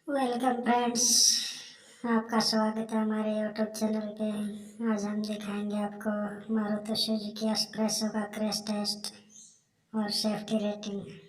Welcome friends, आपका स्वागत है हमारे यूट्यूब चैनल पे। आज हम दिखाएंगे आपको मारुति सुजुकी s-presso का क्रैश टेस्ट और सेफ्टी रेटिंग।